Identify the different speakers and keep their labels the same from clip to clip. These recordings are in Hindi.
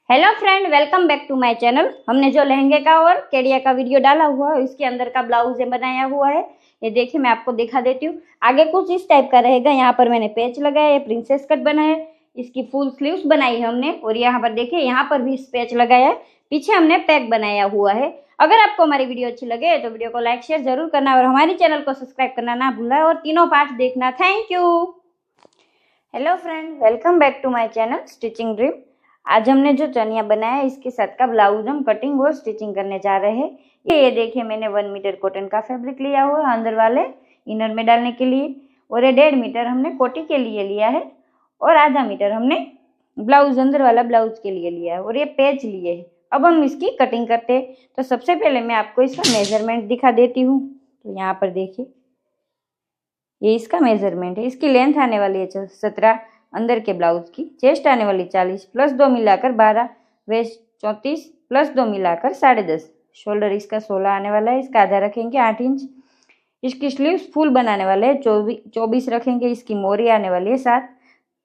Speaker 1: Hello friend, welcome back to my channel. हमने जो लहंगे का और केडिया का वीडियो डाला हुआ है इसके अंदर का ब्लाउज बनाया हुआ है। ये देखिए, मैं आपको दिखा देती हूँ। आगे कुछ इस टाइप का रहेगा। यहाँ पर मैंने पैच लगाया है, प्रिंसेस कट बनाया है, इसकी फुल स्लीव्स बनाई है हमने। और यहाँ पर देखिए, यहाँ पर भी पैच लगाया है, पीछे हमने पैक बनाया हुआ है। अगर आपको हमारी वीडियो अच्छी लगे तो वीडियो को लाइक शेयर जरूर करना और हमारे चैनल को सब्सक्राइब करना ना भूलना और तीनों पार्ट देखना। Thank you. Hello friend, welcome back to my channel stitching dream. आज हमने जो चनिया बनाया है इसके साथ का ब्लाउज हम कटिंग और स्टिचिंग करने जा रहे हैं। ये देखिए, मैंने 1 मीटर कॉटन का फैब्रिक लिया हुआ है अंदर वाले इनर में डालने के लिए, और ये 1.5 मीटर हमने कोटी के लिए लिया है, और आधा मीटर हमने ब्लाउज अंदर वाला ब्लाउज के लिए लिया है, और ये पेज लिए है। अब हम इसकी कटिंग करते हैं। तो सबसे पहले मैं आपको इसका मेजरमेंट दिखा देती हूँ। तो यहाँ पर देखिए, ये इसका मेजरमेंट है। इसकी लेंथ आने वाली है 17 अंदर के ब्लाउज की, चेस्ट आने वाली 40 प्लस 2 मिलाकर 12, वेस्ट 34 प्लस 2 मिलाकर 10.5, शोल्डर इसका 16 आने वाला है। इसका आधा रखेंगे 8 इंच। इसकी स्लीव्स फुल बनाने वाले हैं 24 रखेंगे। इसकी मोरी आने वाली है 7।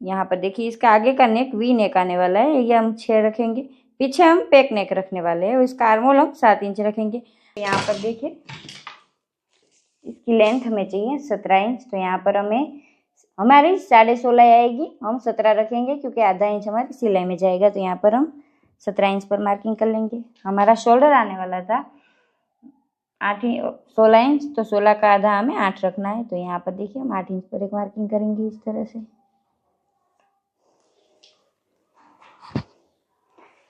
Speaker 1: यहाँ पर देखिए, इसका आगे का नेक वी नेक आने वाला है, ये हम 6 रखेंगे। पीछे हम पैक नेक रखने वाले हैं। इसका आर्मोल हम 7 इंच रखेंगे। यहाँ पर देखिए, इसकी लेंथ हमें चाहिए 17 इंच। तो यहाँ पर हमारी 16.5 आएगी, हम 17 रखेंगे क्योंकि आधा इंच हमारी सिलाई में जाएगा। तो यहाँ पर हम 17 इंच पर मार्किंग कर लेंगे। हमारा शोल्डर आने वाला था 16 इंच, तो 16 का आधा हमें 8 रखना है। तो यहाँ पर देखिए, हम 8 इंच पर एक मार्किंग करेंगे इस तरह से।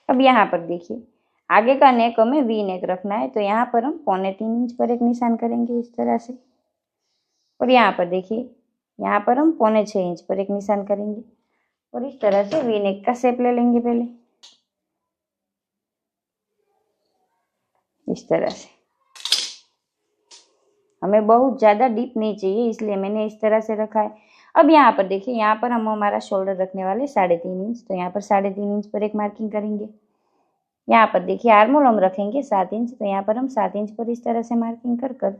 Speaker 1: अब यहाँ पर देखिए, आगे का नेक हमें वी नेक रखना है। तो यहाँ पर हम 3.25 इंच पर एक निशान करेंगे इस तरह से। और यहाँ पर देखिए, यहाँ पर हम 5.25 इंच पर एक निशान करेंगे, और इस तरह से वी नेक का शेप ले लेंगे पहले इस तरह से। हमें बहुत ज़्यादा डीप नहीं चाहिए, इसलिए मैंने इस तरह से रखा है। अब यहाँ पर देखिए, यहाँ पर हम हमारा शोल्डर रखने वाले 3.5 इंच। तो यहाँ पर 3.5 इंच पर एक मार्किंग करेंगे। यहाँ पर देखिए, आर्मोल हम रखेंगे 7 इंच। तो यहाँ पर हम 7 इंच पर इस तरह से मार्किंग कर कर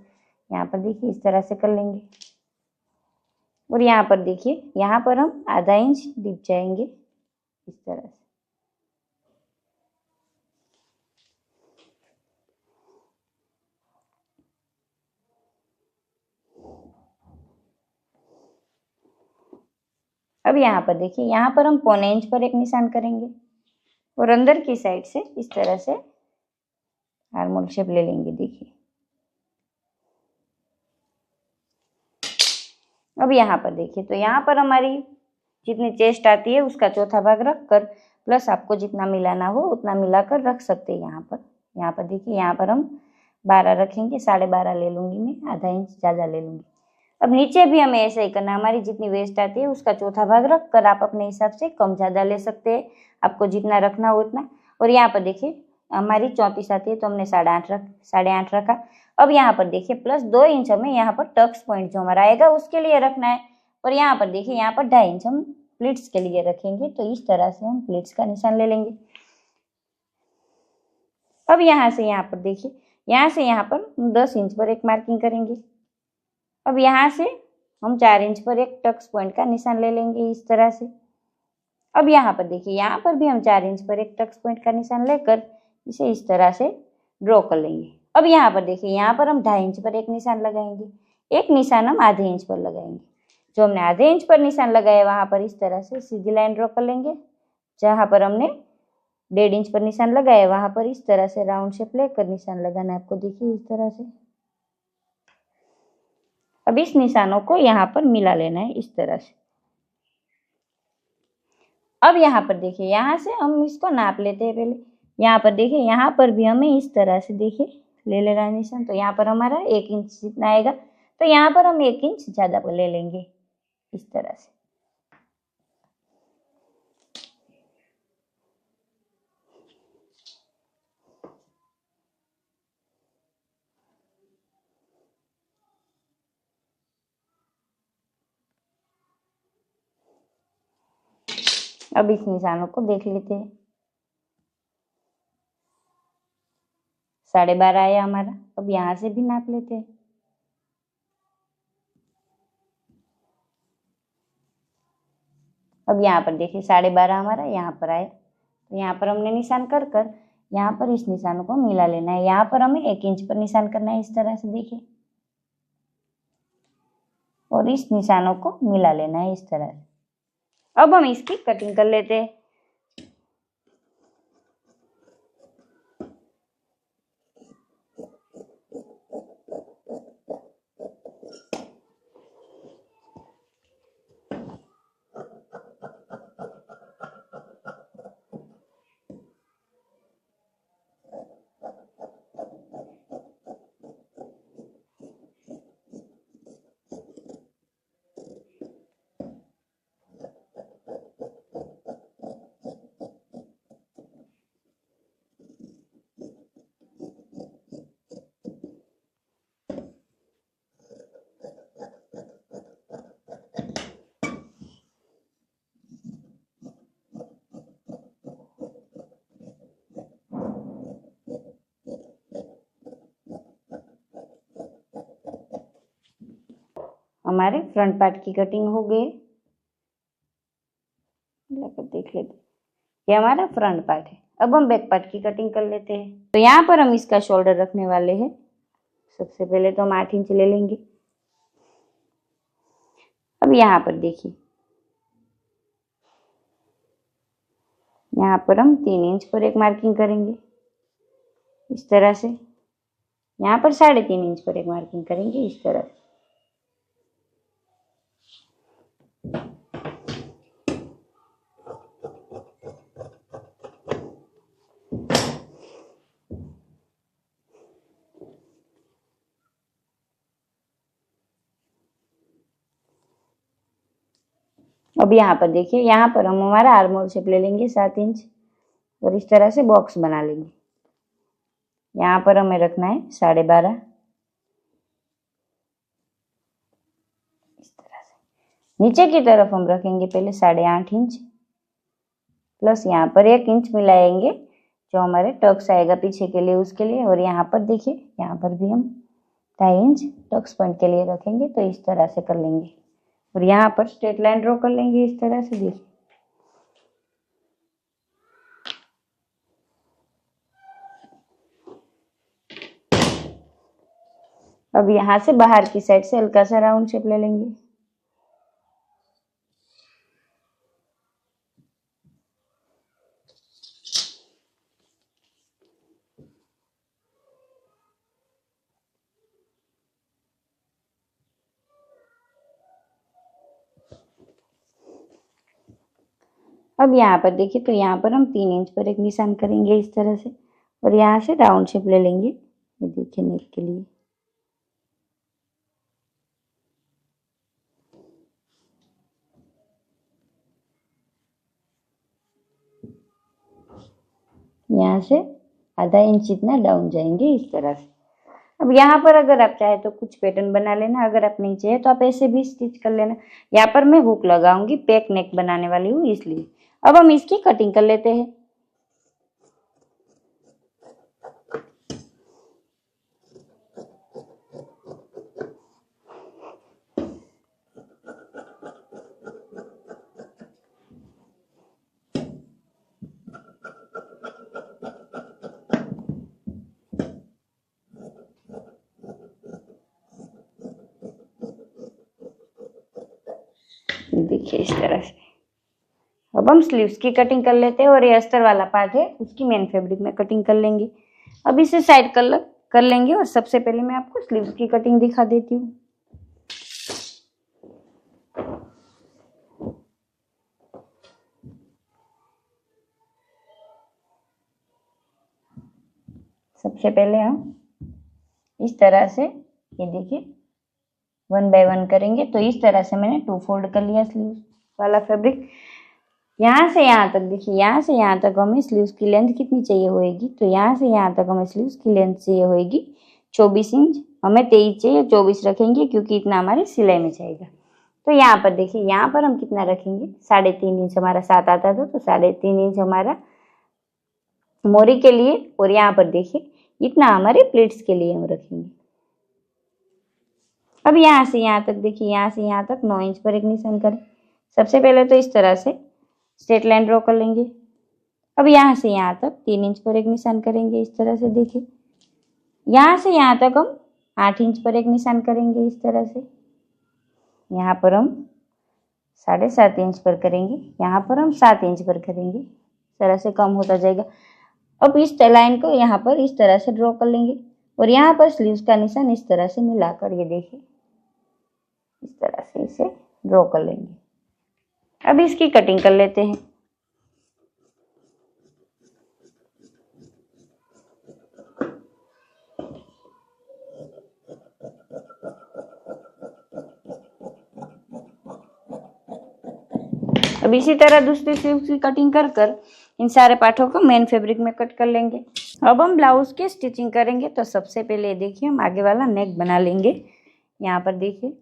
Speaker 1: यहाँ पर देखिए इस तरह से कर लेंगे। और यहाँ पर देखिए, यहाँ पर हम आधा इंच डीप जाएंगे इस तरह से। अब यहाँ पर देखिए, यहाँ पर हम 1.25 इंच पर एक निशान करेंगे, और अंदर की साइड से इस तरह से आर्मोल शेप ले लेंगे। देखिए, अब यहाँ पर देखिए, तो यहाँ पर हमारी जितनी चेस्ट आती है उसका चौथा भाग रख कर, प्लस आपको जितना मिलाना हो उतना मिलाकर रख सकते हैं। यहाँ पर देखिए, यहाँ पर हम 12 रखेंगे, 12.5 ले लूंगी मैं, आधा इंच ज़्यादा ले लूंगी। अब नीचे भी हमें ऐसा ही करना। हमारी जितनी वेस्ट आती है उसका चौथा भाग रख कर आप अपने हिसाब से कम ज़्यादा ले सकते हैं, आपको जितना रखना हो उतना। और यहाँ पर देखिए, हमारी 34 आती है तो हमने 8.5 रखा। अब यहाँ पर देखिए, प्लस 2 इंच हमें यहाँ पर टक्स पॉइंट जो हमारा आएगा उसके लिए रखना है। और यहाँ पर देखिए, यहाँ पर 2.5 इंच हम प्लीट्स के लिए रखेंगे। तो इस तरह से हम प्लीट्स का निशान ले लेंगे। अब यहाँ से यहाँ पर देखिए, यहाँ से यहाँ पर 10 इंच पर एक मार्किंग करेंगे। अब यहाँ से हम 4 इंच पर एक टक्स पॉइंट का निशान ले लेंगे इस तरह से। अब यहाँ पर देखिए, यहाँ पर भी हम 4 इंच पर एक टक्स पॉइंट का निशान लेकर इसे इस तरह से ड्रॉ कर लेंगे। अब यहाँ पर देखिए, यहाँ पर हम 2.5 इंच पर एक निशान लगाएंगे, एक निशान हम आधे इंच पर लगाएंगे। जो हमने आधे इंच पर निशान लगाया वहाँ पर इस तरह से सीधी लाइन ड्रॉ कर लेंगे। जहाँ पर हमने 1.5 इंच पर निशान लगाया वहाँ पर इस तरह से राउंड शेप लेकर निशान लगाना है आपको। देखिए इस तरह से। अब इस निशानों को यहाँ पर मिला लेना है इस तरह से। अब यहाँ पर देखिए, यहाँ से हम इसको नाप लेते हैं पहले। यहाँ पर देखिए, यहाँ पर भी हमें इस तरह से देखिए ले लेना है निशान। तो यहाँ पर हमारा 1 इंच जितना आएगा, तो यहाँ पर हम 1 इंच ज़्यादा ले लेंगे इस तरह से। अब इस निशानों को देख लेते हैं। 12.5 आया हमारा। अब यहाँ से भी नाप लेते हैं। अब यहाँ पर देखिए, 12.5 हमारा यहाँ पर आया। तो यहाँ पर हमने निशान कर कर यहाँ पर इस निशान को मिला लेना है। यहाँ पर हमें 1 इंच पर निशान करना है, इस तरह से देखिए, और इस निशानों को मिला लेना है इस तरह से। अब हम इसकी कटिंग कर लेते हैं। हमारे फ्रंट पार्ट की कटिंग हो गई, देख लेते, ये हमारा फ्रंट पार्ट है। अब हम बैक पार्ट की कटिंग कर लेते हैं। तो यहाँ पर हम इसका शोल्डर रखने वाले हैं। सबसे पहले तो हम 8 इंच ले लेंगे। अब यहाँ पर देखिए, यहाँ पर हम 3 इंच पर एक मार्किंग करेंगे इस तरह से। यहाँ पर 3.5 इंच पर एक मार्किंग करेंगे इस तरह से। अब यहाँ पर देखिए, यहाँ पर हम हमारा आर्म होल शेप ले लेंगे 7 इंच और इस तरह से बॉक्स बना लेंगे। यहाँ पर हमें रखना है 12.5 इस तरह से। नीचे की तरफ हम रखेंगे पहले 8.5 इंच, प्लस यहाँ पर 1 इंच मिलाएंगे जो हमारे टक्स आएगा पीछे के लिए, उसके लिए। और यहाँ पर देखिए, यहाँ पर भी हम 2.5 इंच टक्स पॉइंट के लिए रखेंगे। तो इस तरह से कर लेंगे और यहाँ पर स्ट्रेट लाइन ड्रॉ कर लेंगे इस तरह से, देखिए। अब यहाँ से बाहर की साइड से हल्का सा राउंड शेप ले लेंगे। अब यहाँ पर देखिए, तो यहाँ पर हम 3 इंच पर एक निशान करेंगे इस तरह से और यहाँ से राउंड शेप ले लेंगे, ये देखिए, नेक के लिए। यहाँ से आधा इंच इतना डाउन जाएंगे इस तरह से। अब यहाँ पर अगर आप चाहे तो कुछ पैटर्न बना लेना, अगर आप नहीं चाहे तो आप ऐसे भी स्टिच कर लेना। यहाँ पर मैं हुक लगाऊंगी, पैक नेक बनाने वाली हूँ इसलिए। अब हम इसकी कटिंग कर लेते हैं। देखिए इस तरह से। अब हम स्लीव्स की कटिंग कर लेते हैं और ये अस्तर वाला पार्ट है उसकी मेन फैब्रिक में कटिंग कर लेंगे। अब इसे साइड कर लेंगे और सबसे पहले मैं आपको स्लीव्स की कटिंग दिखा देती हूँ। सबसे पहले हम इस तरह से, ये देखिए, 1 बाय 1 करेंगे। तो इस तरह से मैंने 2 फोल्ड कर लिया स्लीव्स वाला फैब्रिक। यहाँ से यहाँ तक देखिए, यहाँ से यहाँ तक हमें स्लीव्स की लेंथ कितनी चाहिए होएगी, तो यहाँ से यहाँ तक हमें स्लीव्स की लेंथ चाहिए होएगी 24 इंच। हमें 23 चाहिए, 24 रखेंगे क्योंकि इतना हमारी सिलाई में जाएगा। तो यहाँ पर देखिए, यहाँ पर हम कितना रखेंगे, 3.5 इंच हमारा 7 आता था, तो 3.5 इंच हमारा मोरी के लिए। और यहाँ पर देखिए, इतना हमारे प्लेट्स के लिए हम रखेंगे। अब यहाँ से यहाँ तक देखिए, यहाँ से यहाँ तक 9 इंच पर एक निशान करें। सबसे पहले तो इस तरह से स्ट्रेट लाइन ड्रॉ कर लेंगे अब यहाँ से यहाँ तक 3 इंच पर एक निशान करेंगे इस तरह से। देखिए यहाँ से यहाँ तक हम 8 इंच पर एक निशान करेंगे इस तरह से। यहाँ पर हम 7.5 इंच पर करेंगे, यहाँ पर हम 7 इंच पर करेंगे। इस तरह से कम होता जाएगा। अब इस लाइन को यहाँ पर इस तरह से ड्रॉ कर लेंगे और यहाँ पर स्लीव्स का निशान इस तरह से मिलाकर, ये देखिए इस तरह से इसे ड्रॉ कर लेंगे। अब इसकी कटिंग कर लेते हैं। अब इसी तरह दूसरी स्लीव की कटिंग कर कर इन सारे पार्टों को मेन फैब्रिक में कट कर लेंगे। अब हम ब्लाउज की स्टिचिंग करेंगे। तो सबसे पहले देखिए हम आगे वाला नेक बना लेंगे। यहाँ पर देखिए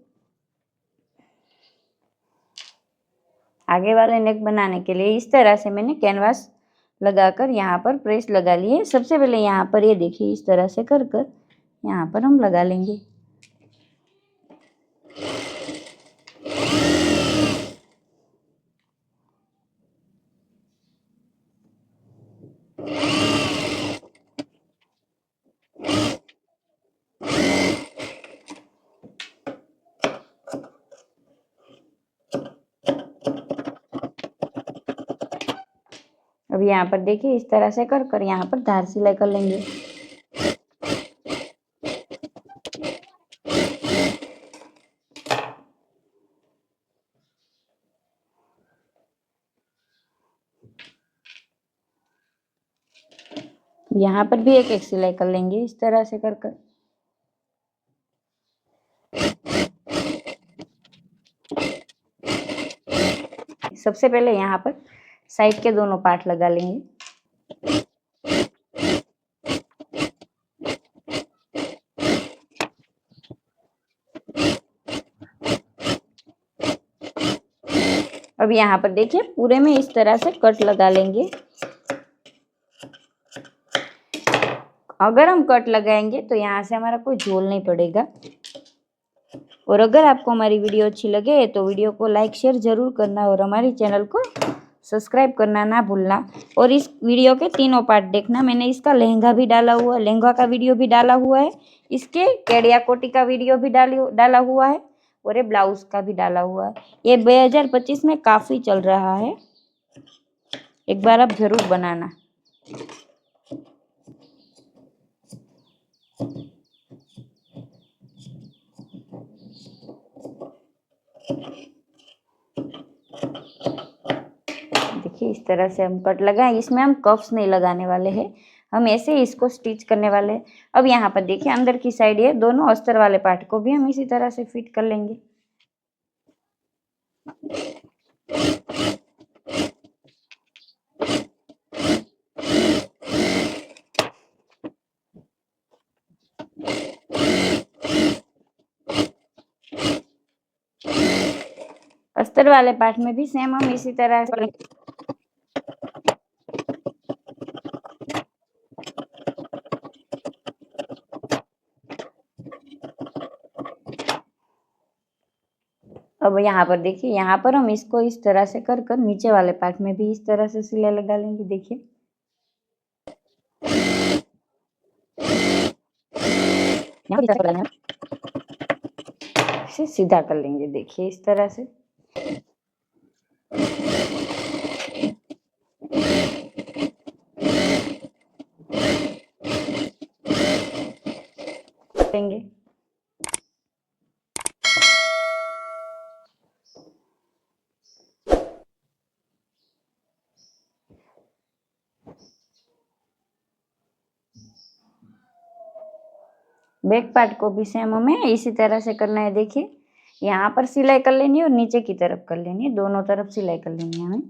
Speaker 1: आगे वाले नेक बनाने के लिए इस तरह से मैंने कैनवास लगाकर यहाँ पर प्रेस लगा लिए। सबसे पहले यहाँ पर ये देखिए इस तरह से कर कर यहाँ पर हम लगा लेंगे। अब यहाँ पर देखिए इस तरह से कर कर यहाँ पर धार सिलाई कर लेंगे। यहाँ पर भी एक सिलाई कर लेंगे इस तरह से कर कर। सबसे पहले यहाँ पर साइड के दोनों पार्ट लगा लेंगे। अब यहाँ पर देखिए पूरे में इस तरह से कट लगा लेंगे। अगर हम कट लगाएंगे तो यहाँ से हमारा कोई झोल नहीं पड़ेगा। और अगर आपको हमारी वीडियो अच्छी लगे तो वीडियो को लाइक शेयर जरूर करना और हमारे चैनल को सब्सक्राइब करना ना भूलना। और इस वीडियो के तीनों पार्ट देखना। मैंने इसका लहंगा भी डाला हुआ, लहंगा का वीडियो भी डाला हुआ है, इसके केडिया कोटी का वीडियो भी डाला हुआ है और ये ब्लाउज का भी डाला हुआ है। ये 2025 में काफ़ी चल रहा है, एक बार आप जरूर बनाना। देखिए इस तरह से हम कट लगाएं। इसमें हम कफ्स नहीं लगाने वाले हैं, हम ऐसे ही इसको स्टिच करने वाले हैं। अब यहाँ पर देखिए अंदर की साइड ये दोनों अस्तर वाले पार्ट को भी हम इसी तरह से फिट कर लेंगे। अस्तर वाले पार्ट में भी सेम हम इसी तरह से अब यहाँ पर देखिए यहाँ पर हम इसको इस तरह से कर कर नीचे वाले पार्ट में भी इस तरह से सिलाई लगा लेंगे। देखिए यहाँ पर लगाना है, इसे सीधा कर लेंगे। देखिए इस तरह से लेंगे। बैक पार्ट को भी सेम हमें इसी तरह से करना है। देखिए यहाँ पर सिलाई कर लेनी है और नीचे की तरफ कर लेनी है, दोनों तरफ सिलाई कर लेनी है हमें।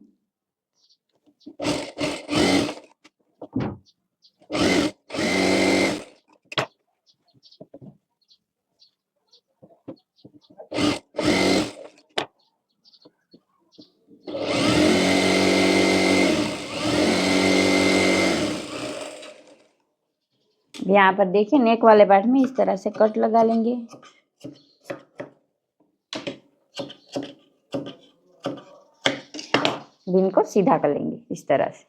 Speaker 1: यहाँ पर देखिए नेक वाले पार्ट में इस तरह से कट लगा लेंगे। बिन को सीधा कर लेंगे इस तरह से।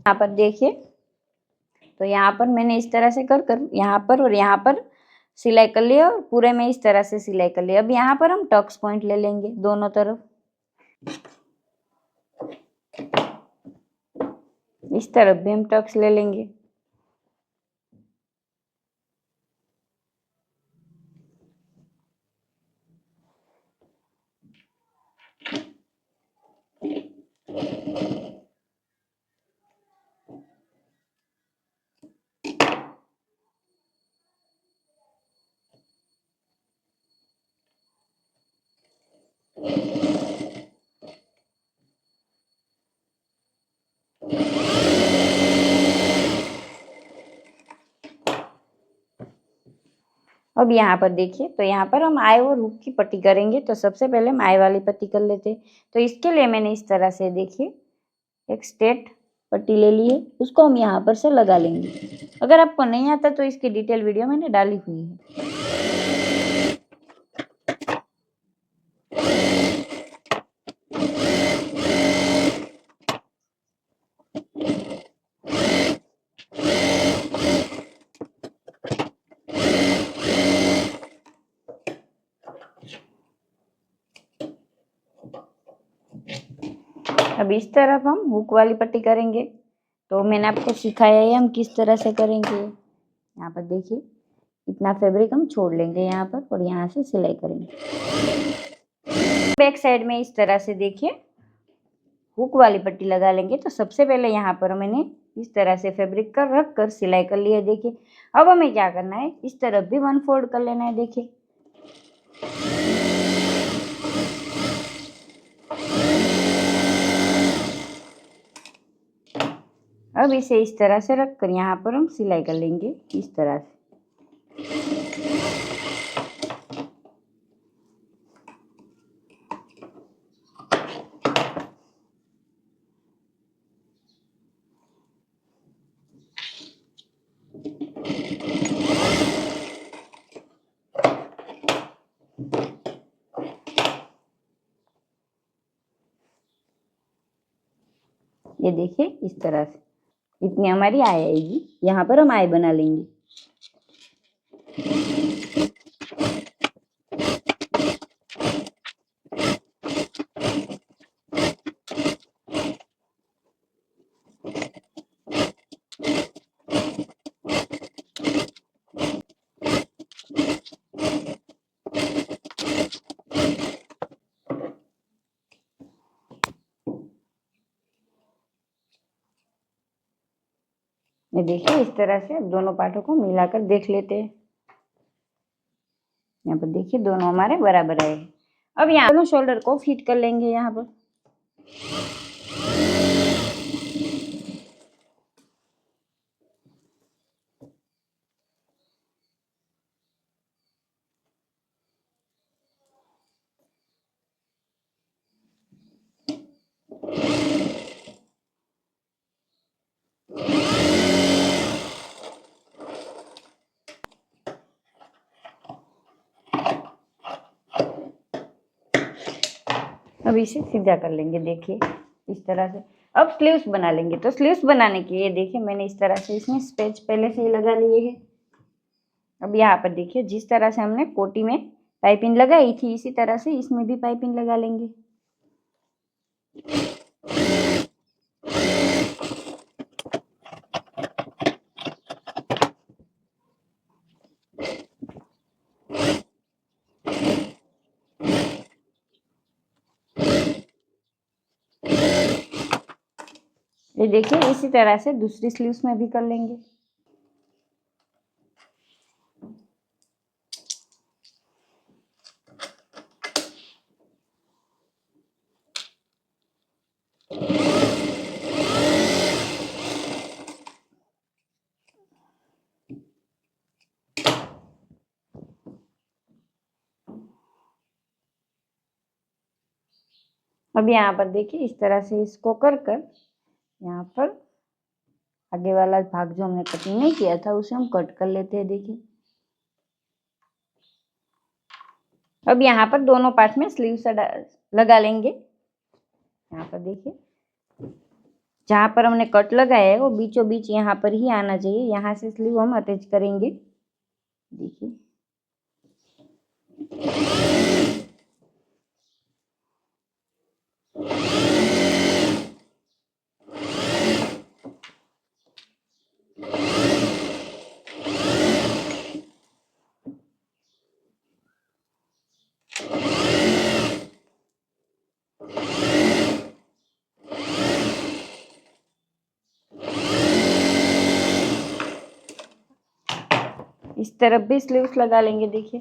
Speaker 1: यहाँ पर देखिए, तो यहाँ पर मैंने इस तरह से कर कर यहाँ पर और यहाँ पर सिलाई कर लिया और पूरे में इस तरह से सिलाई कर लिया। अब यहाँ पर हम टक्स पॉइंट ले लेंगे दोनों तरफ, इस तरफ भी हम टक्स ले लेंगे। अब यहाँ पर देखिए, तो यहाँ पर हम आई और हुक की पट्टी करेंगे। तो सबसे पहले हम आई वाली पट्टी कर लेते हैं। तो इसके लिए मैंने इस तरह से देखिए एक स्ट्रेट पट्टी ले ली है, उसको हम यहाँ पर से लगा लेंगे। अगर आपको नहीं आता तो इसकी डिटेल वीडियो मैंने डाली हुई है। अब इस तरफ हम हुक वाली पट्टी करेंगे। तो मैंने आपको सिखाया है हम किस तरह से करेंगे। यहाँ पर देखिए, इतना फैब्रिक हम छोड़ लेंगे यहाँ पर और यहाँ से सिलाई करेंगे। बैक साइड में इस तरह से देखिए हुक वाली पट्टी लगा लेंगे। तो सबसे पहले यहाँ पर मैंने इस तरह से फैब्रिक कर रख कर सिलाई कर लिया। देखिए, अब हमें क्या करना है, इस तरफ भी 1 फोल्ड कर लेना है। देखिए, अब इसे इस तरह से रख कर यहाँ पर हम सिलाई कर लेंगे इस तरह से। ये देखिए, इस तरह से इतनी हमारी आई आएगी। यहाँ पर हम आई बना लेंगे। ये देखिए, इस तरह से दोनों पार्टों को मिलाकर देख लेते हैं। यहाँ पर देखिए दोनों हमारे बराबर आए। अब यहाँ दोनों शोल्डर को फिट कर लेंगे यहाँ पर। अब इसे सीधा कर लेंगे। देखिए, इस तरह से। अब स्लीव्स बना लेंगे। तो स्लीव्स बनाने के लिए देखिए मैंने इस तरह से इसमें स्पेच पहले से ही लगा लिए है। अब यहाँ पर देखिए, जिस तरह से हमने कोटी में पाइपिंग लगाई थी, इसी तरह से इसमें भी पाइपिंग लगा लेंगे। ये देखिए, इसी तरह से दूसरी स्लीव्स में भी कर लेंगे। अब यहाँ पर देखिए, इस तरह से इसको कर कर यहाँ पर आगे वाला भाग जो हमने कटिंग नहीं किया था उसे हम कट कर लेते हैं। देखिए, अब यहाँ पर दोनों पार्ट में स्लीव लगा लेंगे। यहाँ पर देखिए, जहाँ पर हमने कट लगाया है वो बीचों बीच यहाँ पर ही आना चाहिए। यहाँ से स्लीव हम अटैच करेंगे। देखिए इस तरफ भी स्लीव्स लगा लेंगे। देखिए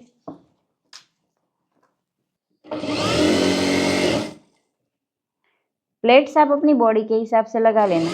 Speaker 1: प्लेट्स आप अपनी बॉडी के हिसाब से लगा लेना।